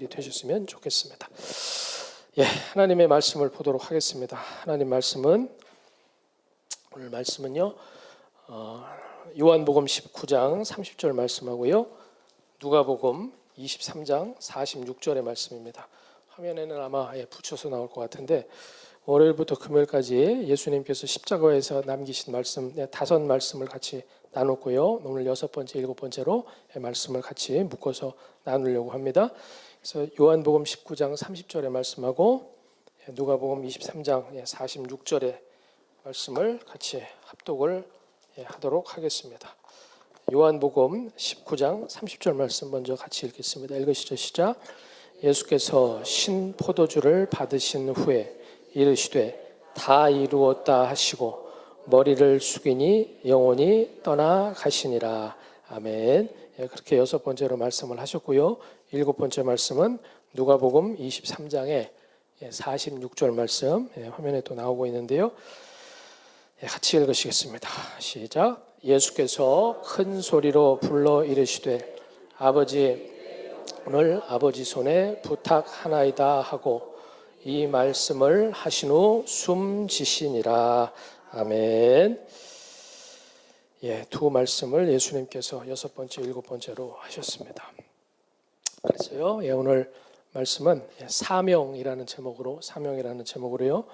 되셨으면 좋겠습니다. 하나님의 말씀을 보도록 하겠습니다. 하나님 말씀은 오늘 말씀은요, 요한복음 19장 30절 말씀하고요, 누가복음 23장 46절의 말씀입니다. 화면에는 아마 붙여서 나올 것 같은데, 월요일부터 금요일까지 예수님께서 십자가에서 남기신 말씀 5말씀을 같이 나눴고요, 오늘 6번째, 7번째로 말씀을 같이 묶어서 나누려고 합니다. 그래서 요한복음 19장 30절의 말씀하고 누가복음 23장 46절의 말씀을 같이 합독을 하도록 하겠습니다. 요한복음 19장 30절 말씀 먼저 같이 읽겠습니다. 읽으시죠. 시작. 예수께서 신 포도주를 받으신 후에 이르시되 다 이루었다 하시고 머리를 숙이니 영혼이 떠나가시니라. 아멘. 그렇게 6번째로 말씀을 하셨고요. 7번째 말씀은 누가복음 23장의 46절 말씀, 화면에 또 나오고 있는데요. 같이 읽으시겠습니다. 시작. 예수께서 큰 소리로 불러 이르시되 아버지, 오늘 아버지 손에 부탁하나이다 하고 이 말씀을 하신 후 숨지시니라. 아멘. 두 말씀을 예수님께서 6번째, 7번째로 하셨습니다. 그래서요, 오늘 말씀은 사명이라는 제목으로요,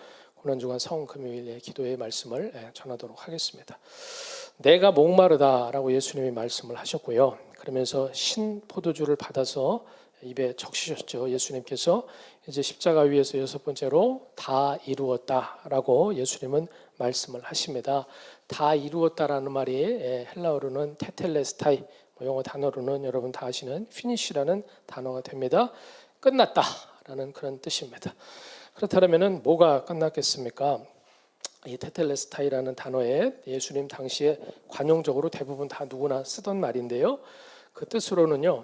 고난주간 성금요일 기도의 말씀을 전하도록 하겠습니다. 내가 목마르다라고 예수님이 말씀을 하셨고요. 그러면서 신 포도주를 받아서 입에 적시셨죠. 예수님께서 이제 십자가 위에서 6번째로 다 이루었다라고 예수님은 말씀을 하십니다. 다 이루었다라는 말이 헬라어로는 테텔레스타이, 영어 단어로는 여러분 다 아시는 피니시라는 단어가 됩니다. 끝났다라는 그런 뜻입니다. 그렇다면 뭐가 끝났겠습니까? 이 테텔레스타이라는 단어에 예수님 당시에 관용적으로 대부분 다 누구나 쓰던 말인데요. 그 뜻으로는요,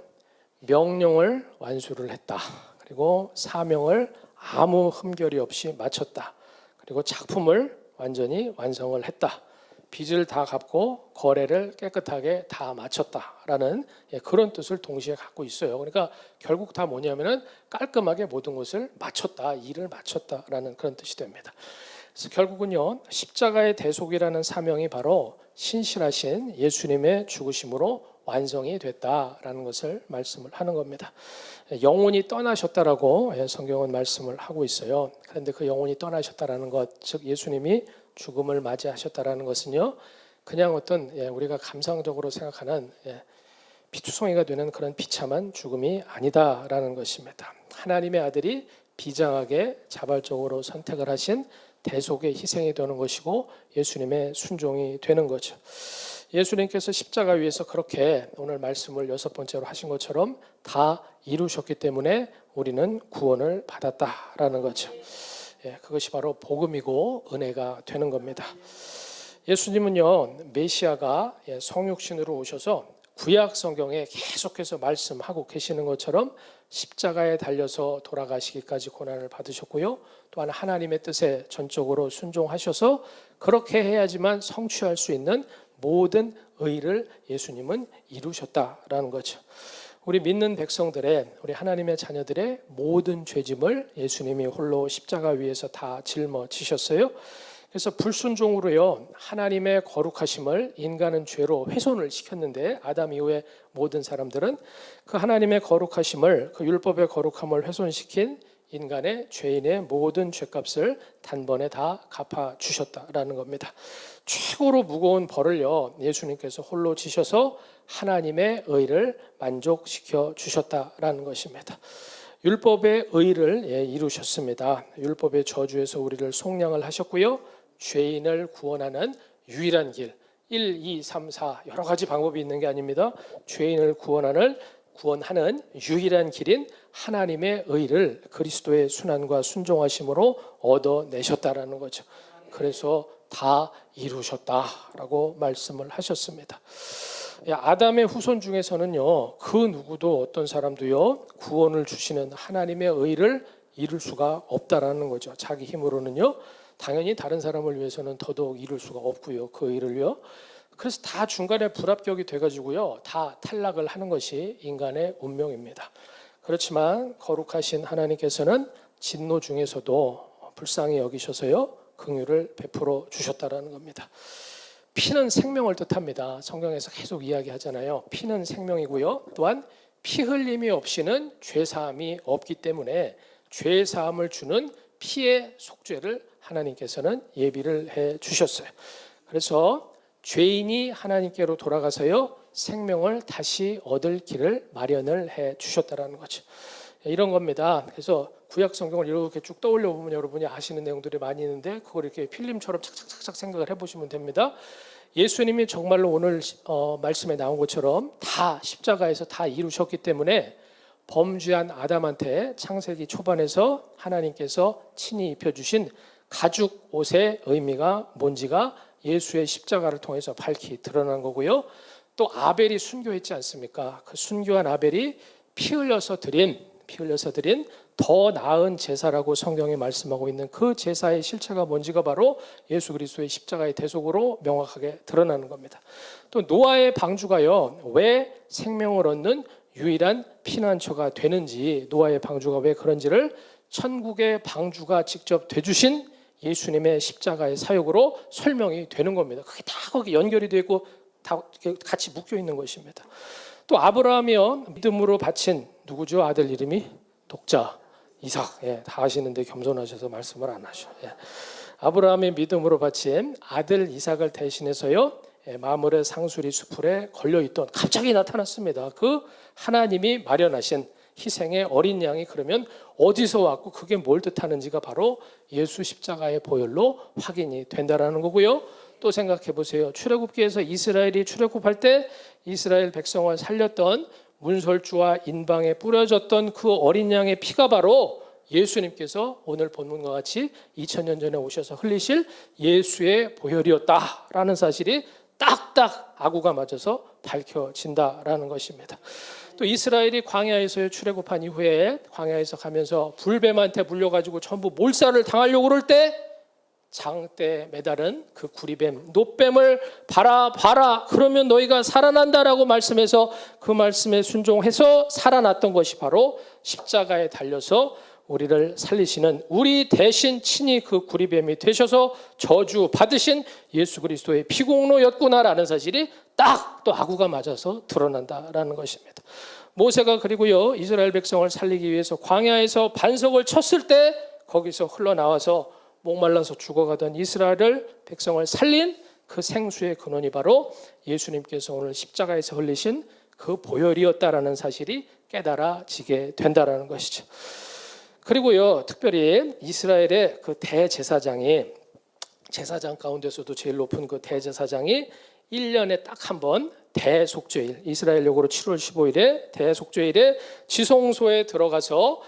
명령을 완수를 했다. 그리고 사명을 아무 흠결이 없이 마쳤다. 그리고 작품을 완전히 완성을 했다. 빚을 다 갚고 거래를 깨끗하게 다 마쳤다라는 그런 뜻을 동시에 갖고 있어요. 그러니까 결국 다 뭐냐면은 깔끔하게 모든 것을 마쳤다, 일을 마쳤다라는 그런 뜻이 됩니다. 그래서 결국은요, 십자가의 대속이라는 사명이 바로 신실하신 예수님의 죽으심으로 완성이 됐다라는 것을 말씀을 하는 겁니다. 영혼이 떠나셨다라고 성경은 말씀을 하고 있어요. 그런데 그 영혼이 떠나셨다라는 것, 즉 예수님이 죽음을 맞이하셨다라는 것은요, 그냥 어떤 우리가 감상적으로 생각하는 피투성이가 되는 그런 비참한 죽음이 아니다라는 것입니다. 하나님의 아들이 비장하게 자발적으로 선택을 하신 대속의 희생이 되는 것이고 예수님의 순종이 되는 거죠. 예수님께서 십자가 위에서 그렇게 오늘 말씀을 6번째로 하신 것처럼 다 이루셨기 때문에 우리는 구원을 받았다라는 거죠. 그것이 바로 복음이고 은혜가 되는 겁니다. 예수님은요, 메시아가 성육신으로 오셔서 구약 성경에 계속해서 말씀하고 계시는 것처럼 십자가에 달려서 돌아가시기까지 고난을 받으셨고요. 또한 하나님의 뜻에 전적으로 순종하셔서 그렇게 해야지만 성취할 수 있는 모든 의를 예수님은 이루셨다라는 거죠. 우리 믿는 백성들의, 우리 하나님의 자녀들의 모든 죄짐을 예수님이 홀로 십자가 위에서 다 짊어지셨어요. 그래서 불순종으로요, 하나님의 거룩하심을 인간은 죄로 훼손을 시켰는데 아담 이후에 모든 사람들은 그 하나님의 거룩하심을, 그 율법의 거룩함을 훼손시킨 인간의 죄인의 모든 죄값을 단번에 다 갚아주셨다라는 겁니다. 최고로 무거운 벌을요, 예수님께서 홀로 지셔서 하나님의 의를 만족시켜 주셨다라는 것입니다. 율법의 의를 이루셨습니다. 율법의 저주에서 우리를 속량을 하셨고요, 죄인을 구원하는 유일한 길, 1, 2, 3, 4 여러 가지 방법이 있는 게 아닙니다. 죄인을 구원하는 유일한 길인 하나님의 의를 그리스도의 순환과 순종하심으로 얻어내셨다라는 거죠. 그래서 다 이루셨다라고 말씀을 하셨습니다. 아담의 후손 중에서는요, 그 누구도 어떤 사람도요, 구원을 주시는 하나님의 의를 이룰 수가 없다라는 거죠. 자기 힘으로는요, 당연히 다른 사람을 위해서는 더더욱 이룰 수가 없고요, 그 의를요. 그래서 다 중간에 불합격이 돼가지고요, 다 탈락을 하는 것이 인간의 운명입니다. 그렇지만 거룩하신 하나님께서는 진노 중에서도 불쌍히 여기셔서요 긍휼을 베풀어 주셨다라는 겁니다. 피는 생명을 뜻합니다. 성경에서 계속 이야기하잖아요. 피는 생명이고요. 또한 피 흘림이 없이는 죄 사함이 없기 때문에 죄 사함을 주는 피의 속죄를 하나님께서는 예비를 해 주셨어요. 그래서 죄인이 하나님께로 돌아가서요 생명을 다시 얻을 길을 마련을 해 주셨다라는 거죠. 이런 겁니다. 그래서 구약 성경을 이렇게 쭉 떠올려 보면 여러분이 아시는 내용들이 많이 있는데 그걸 이렇게 필름처럼 착착착착 생각을 해보시면 됩니다. 예수님이 정말로 오늘 말씀에 나온 것처럼 다 십자가에서 다 이루셨기 때문에 범죄한 아담한테 창세기 초반에서 하나님께서 친히 입혀주신 가죽 옷의 의미가 뭔지가 예수의 십자가를 통해서 밝히 드러난 거고요. 또 아벨이 순교했지 않습니까? 그 순교한 아벨이 피 흘려서 드린 더 나은 제사라고 성경이 말씀하고 있는 그 제사의 실체가 뭔지가 바로 예수 그리스도의 십자가의 대속으로 명확하게 드러나는 겁니다. 또 노아의 방주가요 왜 생명을 얻는 유일한 피난처가 되는지, 노아의 방주가 왜 그런지를 천국의 방주가 직접 되주신 예수님의 십자가의 사역으로 설명이 되는 겁니다. 그게 다 거기 연결이 되어 있고 다 같이 묶여 있는 것입니다. 또 아브라함이요 믿음으로 바친 누구죠? 아들 이름이 독자 이삭. 다 아시는데 겸손하셔서 말씀을 안 하셔. 아브라함이 믿음으로 바친 아들 이삭을 대신해서요 마물의 상수리 수풀에 걸려있던 갑자기 나타났습니다. 그 하나님이 마련하신 희생의 어린 양이 그러면 어디서 왔고 그게 뭘 뜻하는지가 바로 예수 십자가의 보혈로 확인이 된다라는 거고요. 또 생각해 보세요. 출애굽기에서 이스라엘이 출애굽할 때 이스라엘 백성을 살렸던 문설주와 인방에 뿌려졌던 그 어린 양의 피가 바로 예수님께서 오늘 본문과 같이 2000년 전에 오셔서 흘리실 예수의 보혈이었다라는 사실이 딱딱 아구가 맞아서 밝혀진다라는 것입니다. 또 이스라엘이 광야에서 출애굽한 이후에 광야에서 가면서 불뱀한테 물려가지고 전부 몰살을 당하려고 그럴 때 장대에 매달은 그 구리뱀 놋뱀을 봐라 그러면 너희가 살아난다라고 말씀해서 그 말씀에 순종해서 살아났던 것이 바로 십자가에 달려서 우리를 살리시는 우리 대신 친히 그 구리뱀이 되셔서 저주 받으신 예수 그리스도의 피공로였구나라는 사실이 딱 또 아구가 맞아서 드러난다라는 것입니다. 모세가 그리고요 이스라엘 백성을 살리기 위해서 광야에서 반석을 쳤을 때 거기서 흘러나와서 목말라서 죽어가던 이스라엘 백성을 살린 그 생수의 근원이 바로 예수님께서 오늘 십자가에서 흘리신 그 보혈이었다라는 사실이 깨달아지게 된다라는 것이죠. 그리고요 특별히 이스라엘의 그 대제사장이 제사장 가운데서도 제일 높은 그 대제사장이 1년에 딱 한 번 대속죄일, 이스라엘력으로 7월 15일에 대속죄일에 지성소에 들어가서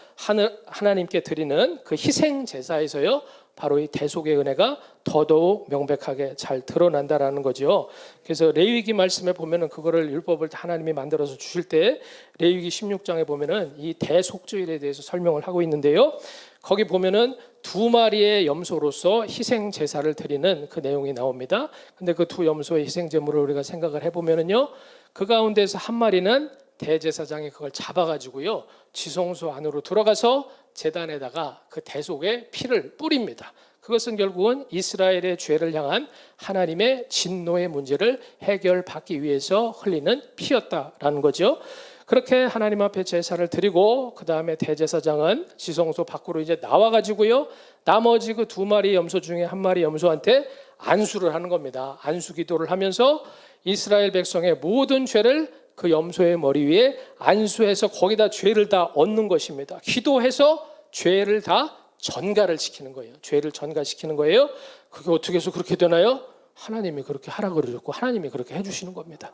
하나님께 드리는 그 희생 제사에서요 바로 이 대속의 은혜가 더더욱 명백하게 잘 드러난다라는 거죠. 그래서 레위기 말씀에 보면은 그거를 율법을 하나님이 만들어서 주실 때 레위기 16장에 보면은 이 대속죄일에 대해서 설명을 하고 있는데요. 거기 보면은 2마리의 염소로서 희생 제사를 드리는 그 내용이 나옵니다. 근데 그 2 염소의 희생 제물을 우리가 생각을 해보면은요, 그 가운데서 한 마리는 대제사장이 그걸 잡아가지고요 지성소 안으로 들어가서 제단에다가 그 대속의 피를 뿌립니다. 그것은 결국은 이스라엘의 죄를 향한 하나님의 진노의 문제를 해결받기 위해서 흘리는 피였다라는 거죠. 그렇게 하나님 앞에 제사를 드리고 그 다음에 대제사장은 지성소 밖으로 이제 나와가지고요 나머지 그 2마리 염소 중에 1마리 염소한테 안수를 하는 겁니다. 안수 기도를 하면서 이스라엘 백성의 모든 죄를 그 염소의 머리 위에 안수해서 거기다 죄를 다 얻는 것입니다. 기도해서 죄를 다 전가를 시키는 거예요. 죄를 전가시키는 거예요. 그게 어떻게 해서 그렇게 되나요? 하나님이 그렇게 하라고 그러셨고 하나님이 그렇게 해주시는 겁니다.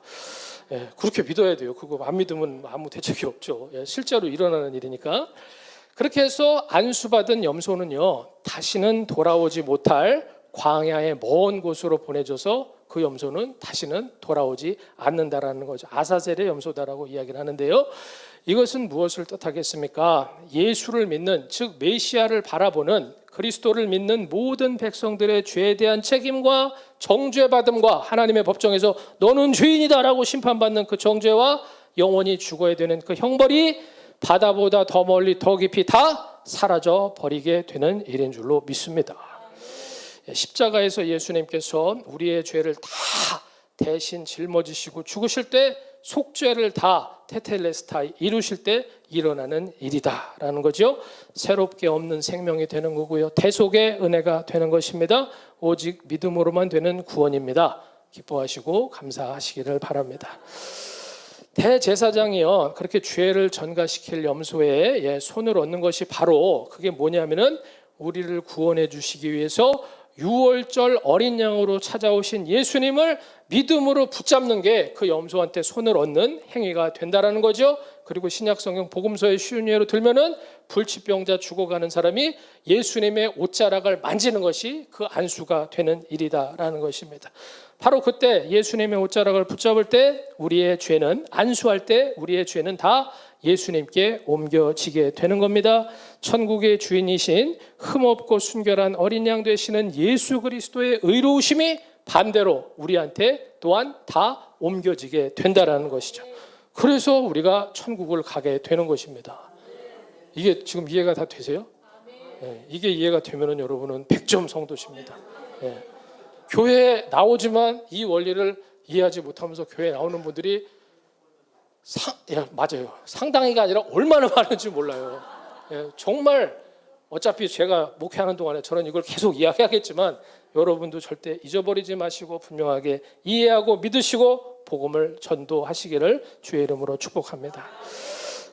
그렇게 믿어야 돼요. 그거 안 믿으면 아무 대책이 없죠. 실제로 일어나는 일이니까. 그렇게 해서 안수받은 염소는요 다시는 돌아오지 못할 광야의 먼 곳으로 보내줘서 그 염소는 다시는 돌아오지 않는다라는 거죠. 아사셀의 염소다라고 이야기를 하는데요. 이것은 무엇을 뜻하겠습니까? 예수를 믿는, 즉 메시아를 바라보는 그리스도를 믿는 모든 백성들의 죄에 대한 책임과 정죄받음과 하나님의 법정에서 너는 죄인이다라고 심판받는 그 정죄와 영원히 죽어야 되는 그 형벌이 바다보다 더 멀리 더 깊이 다 사라져 버리게 되는 일인 줄로 믿습니다. 십자가에서 예수님께서 우리의 죄를 다 대신 짊어지시고 죽으실 때 속죄를 다 테텔레스타이 이루실 때 일어나는 일이다라는 거죠. 새롭게 없는 생명이 되는 거고요. 대속의 은혜가 되는 것입니다. 오직 믿음으로만 되는 구원입니다. 기뻐하시고 감사하시기를 바랍니다. 대제사장이요, 그렇게 죄를 전가시킬 염소에 손을 얹는 것이 바로 그게 뭐냐면은 우리를 구원해 주시기 위해서 유월절 어린 양으로 찾아오신 예수님을 믿음으로 붙잡는 게 그 염소한테 손을 얹는 행위가 된다라는 거죠. 그리고 신약성경 복음서의 쉬운 예로 들면은 불치병자 죽어가는 사람이 예수님의 옷자락을 만지는 것이 그 안수가 되는 일이다라는 것입니다. 바로 그때 예수님의 옷자락을 붙잡을 때 우리의 죄는, 안수할 때 우리의 죄는 다 예수님께 옮겨지게 되는 겁니다. 천국의 주인이신 흠없고 순결한 어린 양 되시는 예수 그리스도의 의로우심이 반대로 우리한테 또한 다 옮겨지게 된다라는 것이죠. 그래서 우리가 천국을 가게 되는 것입니다. 이게 지금 이해가 다 되세요? 네, 이게 이해가 되면은 여러분은 100점 성도십니다. 네. 교회에 나오지만 이 원리를 이해하지 못하면서 교회에 나오는 분들이 맞아요. 상당히가 아니라 얼마나 많은지 몰라요. 정말 어차피 제가 목회하는 동안에 저는 이걸 계속 이야기하겠지만 여러분도 절대 잊어버리지 마시고 분명하게 이해하고 믿으시고 복음을 전도하시기를 주의 이름으로 축복합니다.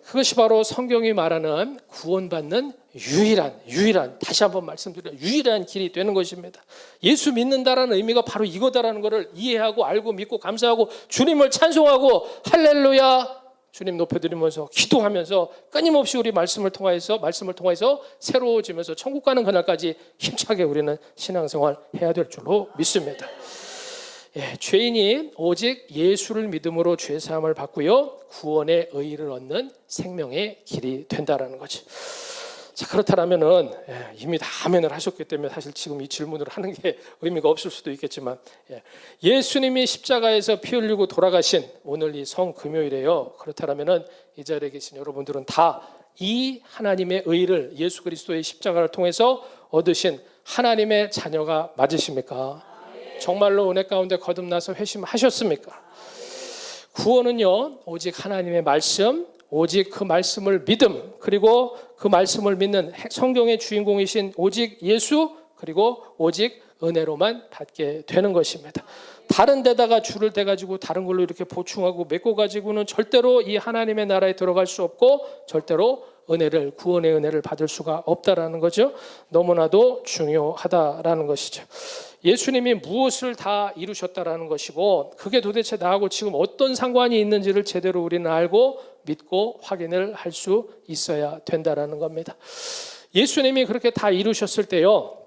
그것이 바로 성경이 말하는 구원받는 유일한 다시 한번 말씀드려요. 유일한 길이 되는 것입니다. 예수 믿는다라는 의미가 바로 이거다라는 것을 이해하고 알고 믿고 감사하고 주님을 찬송하고 할렐루야 주님 높여드리면서 기도하면서 끊임없이 우리 말씀을 통하여서 새로워지면서 천국 가는 그날까지 힘차게 우리는 신앙생활 해야 될 줄로 믿습니다. 죄인이 오직 예수를 믿음으로 죄사함을 받고요, 구원의 의의를 얻는 생명의 길이 된다라는 거지. 자, 그렇다면은 이미 다 아멘을 하셨기 때문에 사실 지금 이 질문을 하는 게 의미가 없을 수도 있겠지만, 예수님이 십자가에서 피 흘리고 돌아가신 오늘 이 성금요일에요. 그렇다면은 이 자리에 계신 여러분들은 다 이 하나님의 의를 예수 그리스도의 십자가를 통해서 얻으신 하나님의 자녀가 맞으십니까? 정말로 은혜 가운데 거듭나서 회심하셨습니까? 구원은요, 오직 하나님의 말씀, 오직 그 말씀을 믿음, 그리고 그 말씀을 믿는 성경의 주인공이신 오직 예수, 그리고 오직 은혜로만 받게 되는 것입니다. 다른 데다가 줄을 대가지고 다른 걸로 이렇게 보충하고 메꿔가지고는 절대로 이 하나님의 나라에 들어갈 수 없고 절대로 구원의 은혜를 받을 수가 없다라는 거죠. 너무나도 중요하다라는 것이죠. 예수님이 무엇을 다 이루셨다라는 것이고 그게 도대체 나하고 지금 어떤 상관이 있는지를 제대로 우리는 알고 믿고 확인을 할 수 있어야 된다라는 겁니다. 예수님이 그렇게 다 이루셨을 때요,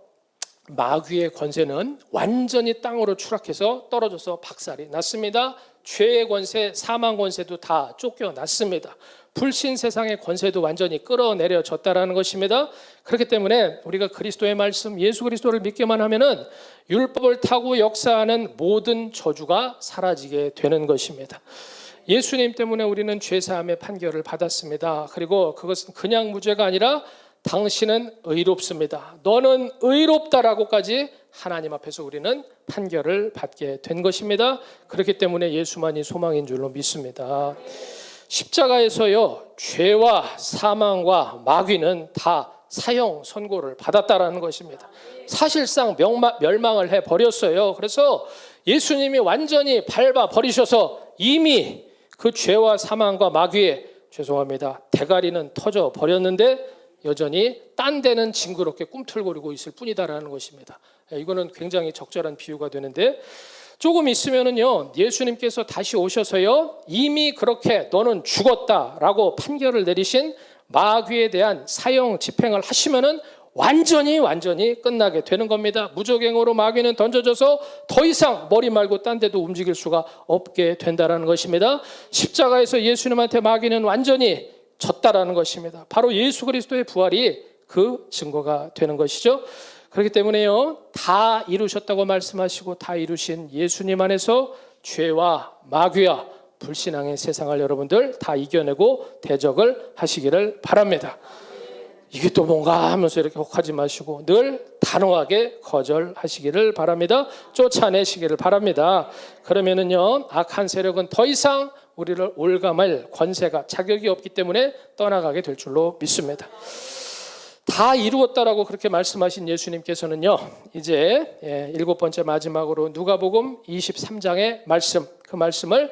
마귀의 권세는 완전히 땅으로 추락해서 떨어져서 박살이 났습니다. 죄의 권세, 사망 권세도 다 쫓겨났습니다. 불신 세상의 권세도 완전히 끌어내려졌다라는 것입니다. 그렇기 때문에 우리가 그리스도의 말씀, 예수 그리스도를 믿기만 하면은 율법을 타고 역사하는 모든 저주가 사라지게 되는 것입니다. 예수님 때문에 우리는 죄사함의 판결을 받았습니다. 그리고 그것은 그냥 무죄가 아니라 당신은 의롭습니다, 너는 의롭다라고까지 하나님 앞에서 우리는 판결을 받게 된 것입니다. 그렇기 때문에 예수만이 소망인 줄로 믿습니다. 십자가에서요, 죄와 사망과 마귀는 다 사형 선고를 받았다라는 것입니다. 사실상 멸망을 해버렸어요. 그래서 예수님이 완전히 밟아 버리셔서 이미 그 죄와 사망과 마귀의 대가리는 터져 버렸는데 여전히 딴 데는 징그럽게 꿈틀거리고 있을 뿐이다라는 것입니다. 이거는 굉장히 적절한 비유가 되는데, 조금 있으면은요, 예수님께서 다시 오셔서요, 이미 그렇게 너는 죽었다라고 판결을 내리신 마귀에 대한 사형 집행을 하시면은 완전히 끝나게 되는 겁니다. 무적행으로 마귀는 던져져서 더 이상 머리 말고 딴 데도 움직일 수가 없게 된다라는 것입니다. 십자가에서 예수님한테 마귀는 완전히 졌다라는 것입니다. 바로 예수 그리스도의 부활이 그 증거가 되는 것이죠. 그렇기 때문에요, 다 이루셨다고 말씀하시고 다 이루신 예수님 안에서 죄와 마귀와 불신앙의 세상을 여러분들 다 이겨내고 대적을 하시기를 바랍니다. 이게 또 뭔가 하면서 이렇게 혹하지 마시고 늘 단호하게 거절하시기를 바랍니다. 쫓아내시기를 바랍니다. 그러면은요, 악한 세력은 더 이상 우리를 올감할 권세가 자격이 없기 때문에 떠나가게 될 줄로 믿습니다. 다 이루었다라고 그렇게 말씀하신 예수님께서는요, 이제 7번째 마지막으로 누가복음 23장의 말씀, 그 말씀을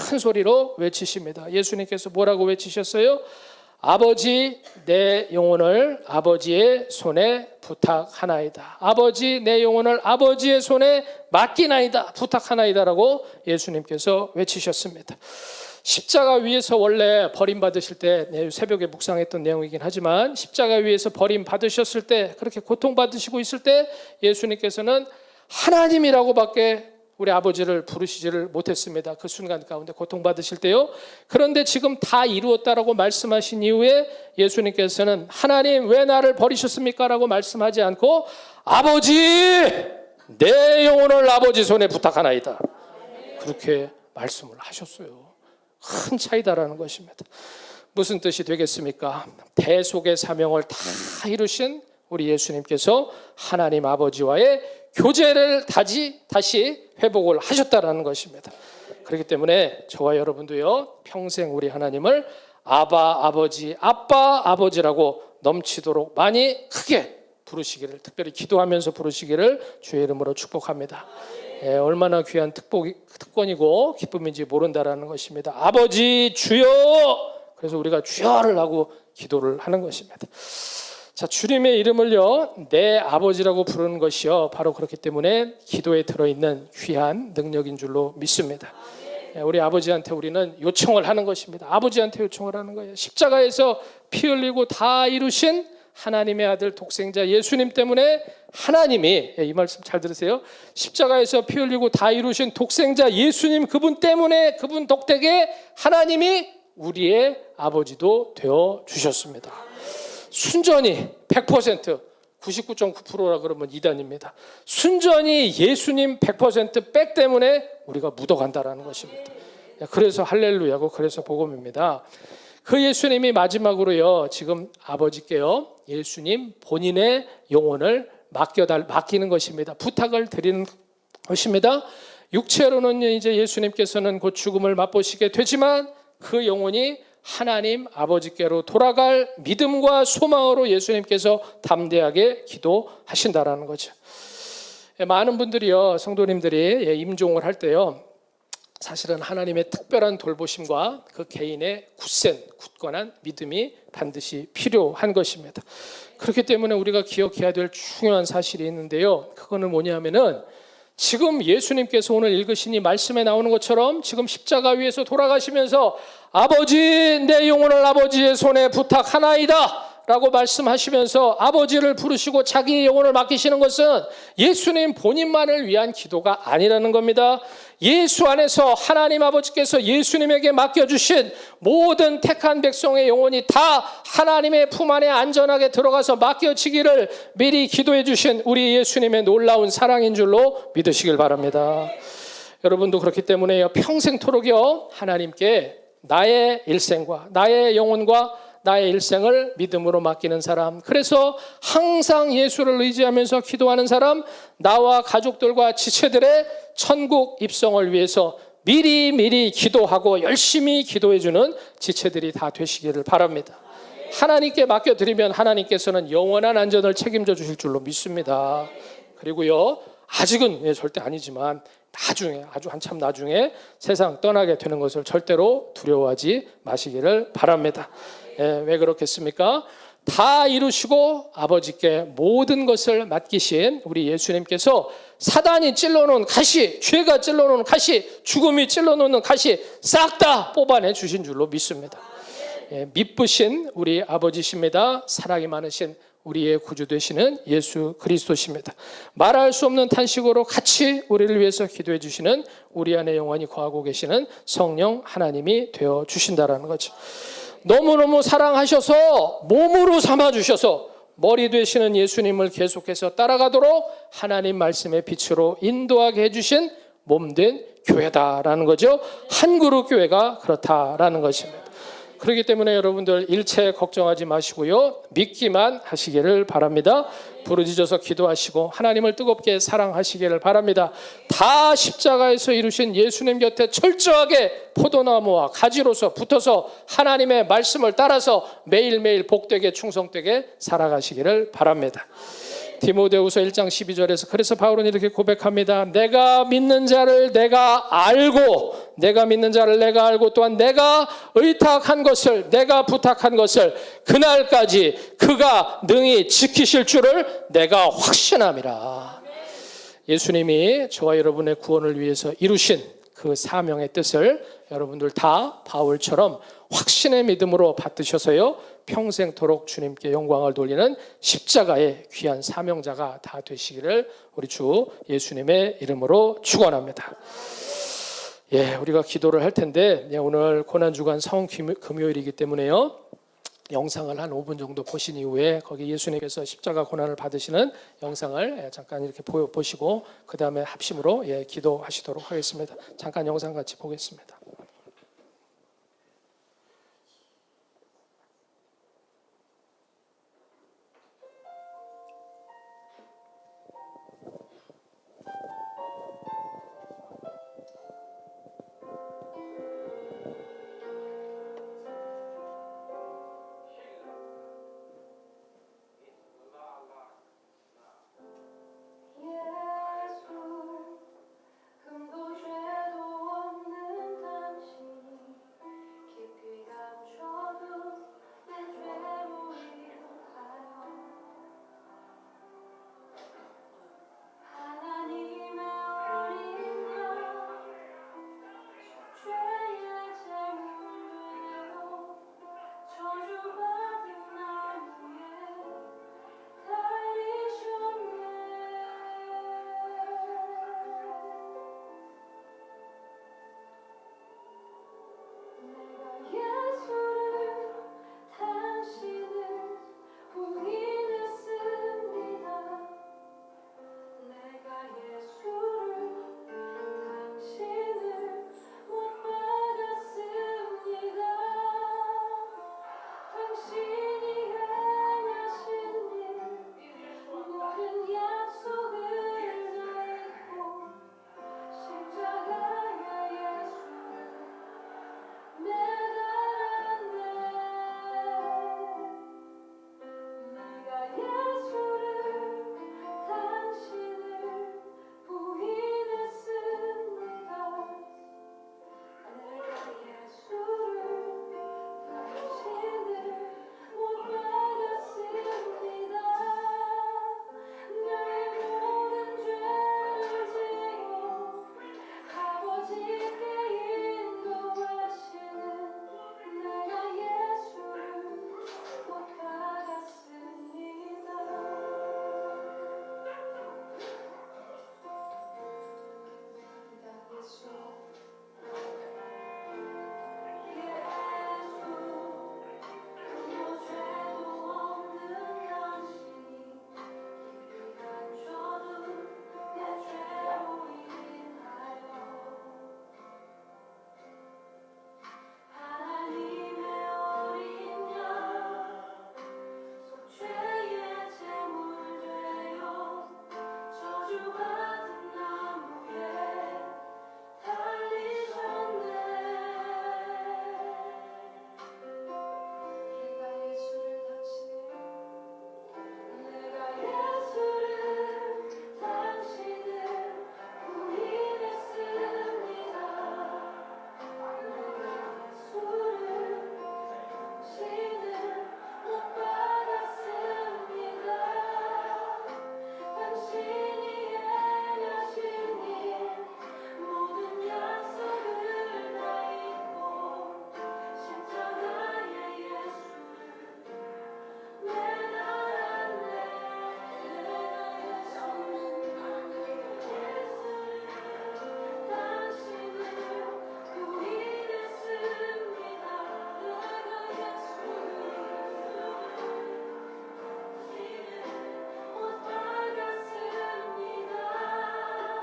큰 소리로 외치십니다. 예수님께서 뭐라고 외치셨어요? 아버지, 내 영혼을 아버지의 손에 부탁하나이다. 아버지, 내 영혼을 아버지의 손에 맡기나이다. 부탁하나이다라고 예수님께서 외치셨습니다. 십자가 위에서 원래 버림받으실 때, 새벽에 묵상했던 내용이긴 하지만 십자가 위에서 버림받으셨을 때, 그렇게 고통받으시고 있을 때 예수님께서는 하나님이라고밖에 우리 아버지를 부르시지를 못했습니다. 그 순간 가운데 고통받으실 때요. 그런데 지금 다 이루었다라고 말씀하신 이후에 예수님께서는 하나님 왜 나를 버리셨습니까? 라고 말씀하지 않고 아버지, 내 영혼을 아버지 손에 부탁하나이다. 그렇게 말씀을 하셨어요. 큰 차이다라는 것입니다. 무슨 뜻이 되겠습니까? 대속의 사명을 다 이루신 우리 예수님께서 하나님 아버지와의 교제를 다시 회복을 하셨다라는 것입니다. 그렇기 때문에 저와 여러분도요, 평생 우리 하나님을 아바 아버지, 아빠 아버지라고 넘치도록 많이 크게 부르시기를, 특별히 기도하면서 부르시기를 주의 이름으로 축복합니다. 얼마나 귀한 특권이고 기쁨인지 모른다라는 것입니다. 아버지 주여, 그래서 우리가 주여를 하고 기도를 하는 것입니다. 자, 주님의 이름을요, 내 아버지라고 부르는 것이요, 바로 그렇기 때문에 기도에 들어있는 귀한 능력인 줄로 믿습니다. 우리 아버지한테 우리는 요청을 하는 것입니다. 아버지한테 요청을 하는 거예요. 십자가에서 피 흘리고 다 이루신 하나님의 아들 독생자 예수님 때문에 하나님이, 이 말씀 잘 들으세요. 십자가에서 피 흘리고 다 이루신 독생자 예수님, 그분 때문에, 그분 덕택에 하나님이 우리의 아버지도 되어 주셨습니다. 순전히 100%, 99.9%라 그러면 이단입니다. 순전히 예수님 100% 백 때문에 우리가 묻어간다라는 것입니다. 그래서 할렐루야고, 그래서 복음입니다. 그 예수님이 마지막으로요, 지금 아버지께요, 예수님 본인의 영혼을 맡기는 것입니다. 부탁을 드리는 것입니다. 육체로는 이제 예수님께서는 곧 죽음을 맛보시게 되지만 그 영혼이 하나님 아버지께로 돌아갈 믿음과 소망으로 예수님께서 담대하게 기도하신다라는 거죠. 많은 분들이요, 성도님들이 임종을 할 때요, 사실은 하나님의 특별한 돌보심과 그 개인의 굳건한 믿음이 반드시 필요한 것입니다. 그렇기 때문에 우리가 기억해야 될 중요한 사실이 있는데요, 그거는 뭐냐면은 지금 예수님께서 오늘 읽으신 이 말씀에 나오는 것처럼 지금 십자가 위에서 돌아가시면서 아버지, 내 영혼을 아버지의 손에 부탁하나이다 라고 말씀하시면서 아버지를 부르시고 자기의 영혼을 맡기시는 것은 예수님 본인만을 위한 기도가 아니라는 겁니다. 예수 안에서 하나님 아버지께서 예수님에게 맡겨주신 모든 택한 백성의 영혼이 다 하나님의 품 안에 안전하게 들어가서 맡겨지기를 미리 기도해 주신 우리 예수님의 놀라운 사랑인 줄로 믿으시길 바랍니다. 여러분도 그렇기 때문에 평생토록요, 하나님께 나의 일생과 나의 영혼과 나의 일생을 믿음으로 맡기는 사람, 그래서 항상 예수를 의지하면서 기도하는 사람, 나와 가족들과 지체들의 천국 입성을 위해서 미리 기도하고 열심히 기도해주는 지체들이 다 되시기를 바랍니다. 하나님께 맡겨드리면 하나님께서는 영원한 안전을 책임져 주실 줄로 믿습니다. 그리고요, 아직은 절대 아니지만 나중에, 아주 한참 나중에 세상 떠나게 되는 것을 절대로 두려워하지 마시기를 바랍니다. 왜 그렇겠습니까? 다 이루시고 아버지께 모든 것을 맡기신 우리 예수님께서 사단이 찔러놓은 가시, 죄가 찔러놓은 가시, 죽음이 찔러놓는 가시 싹 다 뽑아내 주신 줄로 믿습니다. 미쁘신 우리 아버지십니다. 사랑이 많으신 우리의 구주 되시는 예수 그리스도십니다. 말할 수 없는 탄식으로 같이 우리를 위해서 기도해 주시는 우리 안에 영원히 거하고 계시는 성령 하나님이 되어 주신다라는 거죠. 너무너무 사랑하셔서 몸으로 삼아주셔서 머리 되시는 예수님을 계속해서 따라가도록 하나님 말씀의 빛으로 인도하게 해주신 몸된 교회다라는 거죠. 한 그룹 교회가 그렇다라는 것입니다. 그렇기 때문에 여러분들 일체 걱정하지 마시고요. 믿기만 하시기를 바랍니다. 부르짖어서 기도하시고 하나님을 뜨겁게 사랑하시기를 바랍니다. 다 십자가에서 이루신 예수님 곁에 철저하게 포도나무와 가지로서 붙어서 하나님의 말씀을 따라서 매일매일 복되게 충성되게 살아가시기를 바랍니다. 디모데후서 1장 12절에서 그래서 바울은 이렇게 고백합니다. 내가 믿는 자를 내가 알고 또한 내가 의탁한 것을 내가 부탁한 것을 그날까지 그가 능히 지키실 줄을 내가 확신함이라. 예수님이 저와 여러분의 구원을 위해서 이루신 그 사명의 뜻을 여러분들 다 바울처럼 확신의 믿음으로 받드셔서요 평생토록 주님께 영광을 돌리는 십자가의 귀한 사명자가 다 되시기를 우리 주 예수님의 이름으로 축원합니다. 우리가 기도를 할 텐데 오늘 고난주간 성금요일이기 때문에요 영상을 한 5분 정도 보신 이후에 거기 예수님께서 십자가 고난을 받으시는 영상을 잠깐 이렇게 보시고 그 다음에 합심으로 기도하시도록 하겠습니다. 잠깐 영상 같이 보겠습니다.